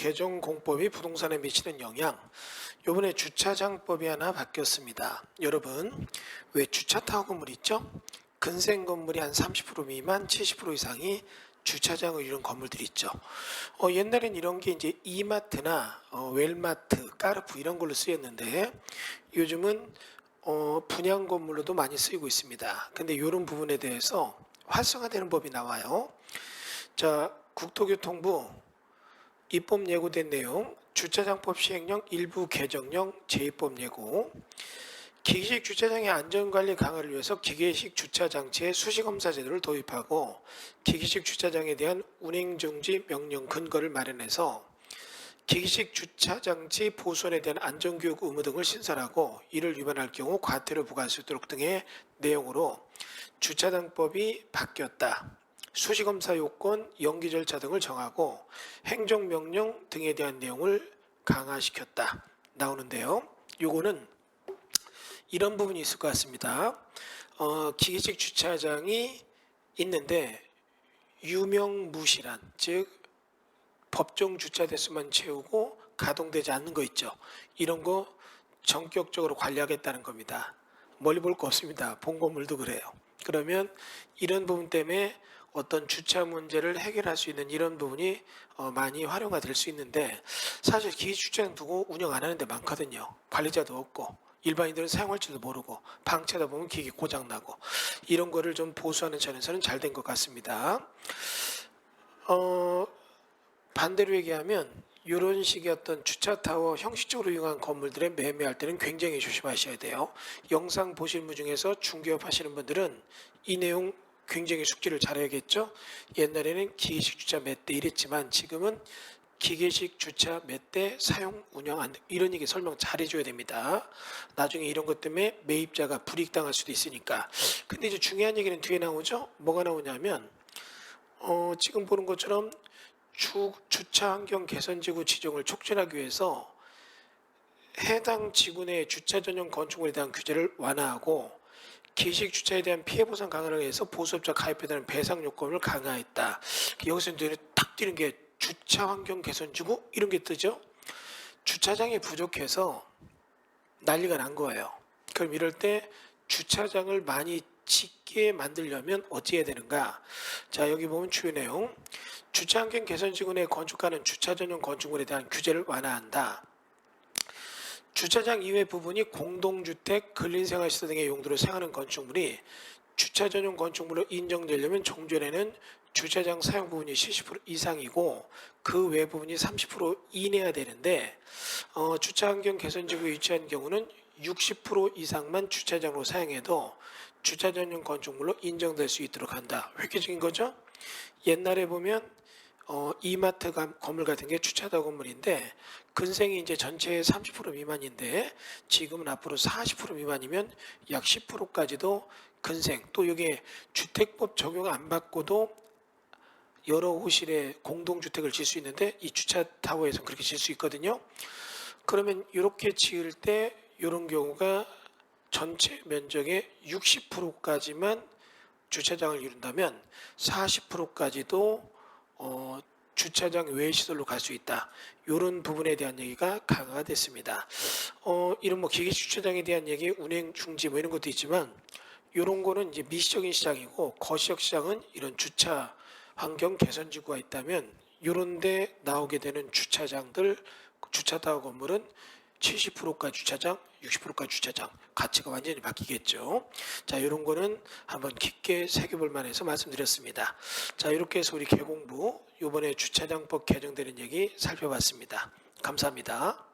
개정 공법이 부동산에 미치는 영향. 이번에 주차장법이 하나 바뀌었습니다. 여러분, 왜 주차 타워 건물 있죠? 근생 건물이 한 30% 미만, 70% 이상이 주차장을 이룬 건물들이 있죠. 옛날엔 이런 게 이제 이마트나 웰마트, 까르푸 이런 걸로 쓰였는데 요즘은 분양 건물로도 많이 쓰이고 있습니다. 근데 이런 부분에 대해서 활성화되는 법이 나와요. 자, 국토교통부 입법 예고된 내용, 주차장법 시행령 일부 개정령 제2법 예고, 기계식 주차장의 안전관리 강화를 위해서 기계식 주차장치의 수시검사 제도를 도입하고 기계식 주차장에 대한 운행정지 명령 근거를 마련해서 기계식 주차장치 보수원에 대한 안전교육 의무 등을 신설하고 이를 위반할 경우 과태료 부과할 수 있도록 등의 내용으로 주차장법이 바뀌었다. 수시검사 요건, 연기 절차 등을 정하고 행정명령 등에 대한 내용을 강화시켰다. 나오는데요. 요거는 이런 부분이 있을 것 같습니다. 기계식 주차장이 있는데 유명무실한, 즉 법정 주차 대수만 채우고 가동되지 않는 거 있죠. 이런 거 전격적으로 관리하겠다는 겁니다. 멀리 볼 거 없습니다. 본 건물도 그래요. 그러면 이런 부분 때문에 어떤 주차 문제를 해결할 수 있는 이런 부분이 많이 활용화 될 수 있는데, 사실 기계주차장 두고 운영 안 하는 데 많거든요. 관리자도 없고 일반인들은 사용할 줄도 모르고 방치하다 보면 기계 고장나고, 이런 거를 좀 보수하는 차원에서는 잘 된 것 같습니다. 반대로 얘기하면 이런 식의 어떤 주차타워 형식적으로 이용한 건물들에 매매할 때는 굉장히 조심하셔야 돼요. 영상 보시는 분 중에서 중개업 하시는 분들은 이 내용 굉장히 숙지를 잘해야겠죠. 옛날에는 기계식 주차 몇 대 이랬지만 지금은 기계식 주차 몇 대 사용 운영 안 이런 얘기 설명 잘 해줘야 됩니다. 나중에 이런 것 때문에 매입자가 불이익당할 수도 있으니까. 근데 이제 중요한 얘기는 뒤에 나오죠. 뭐가 나오냐면 지금 보는 것처럼 주차 환경 개선지구 지정을 촉진하기 위해서 해당 지구 내 주차 전용 건축물에 대한 규제를 완화하고 기식 주차에 대한 피해 보상 강화를 위해서 보수업자 가입에 대한 배상 요건을 강화했다. 여기서 눈에 탁 띄는 게 주차 환경 개선지구 이런 게 뜨죠. 주차장이 부족해서 난리가 난 거예요. 그럼 이럴 때 주차장을 많이 짓게 만들려면 어찌 해야 되는가? 자, 여기 보면 주요 내용. 주차 환경 개선지구 내 건축가는 주차 전용 건축물에 대한 규제를 완화한다. 주차장 이외 부분이 공동주택, 근린생활시설 등의 용도로 사용하는 건축물이 주차 전용 건축물로 인정되려면 종전에는 주차장 사용 부분이 70% 이상이고 그 외 부분이 30% 이내야 되는데 주차 환경 개선지구에 위치한 경우는 60% 이상만 주차장으로 사용해도 주차 전용 건축물로 인정될 수 있도록 한다. 획기적인 거죠? 옛날에 보면 이마트 건물 같은 게 주차도 건물인데 근생이 이제 전체의 30% 미만인데 지금은 앞으로 40% 미만이면 약 10%까지도 근생, 또 이게 주택법 적용 안 받고도 여러 호실에 공동주택을 질 수 있는데 이 주차타워에서는 그렇게 질 수 있거든요. 그러면 이렇게 지을 때 이런 경우가 전체 면적의 60%까지만 주차장을 이룬다면 40%까지도 주차장 외 시설로 갈 수 있다. 이런 부분에 대한 얘기가 강화가 됐습니다. 이런 뭐 기계 주차장에 대한 얘기, 운행 중지 뭐 이런 것도 있지만 이런 거는 이제 미시적인 시장이고 거시적 시장은 이런 주차 환경 개선 지구가 있다면 이런 데 나오게 되는 주차장들, 주차타워 건물은 70%가 주차장, 60%가 주차장, 가치가 완전히 바뀌겠죠. 자, 이런 거는 한번 깊게 새겨볼 만해서 말씀드렸습니다. 자, 이렇게 해서 우리 개공부 이번에 주차장법 개정되는 얘기 살펴봤습니다. 감사합니다.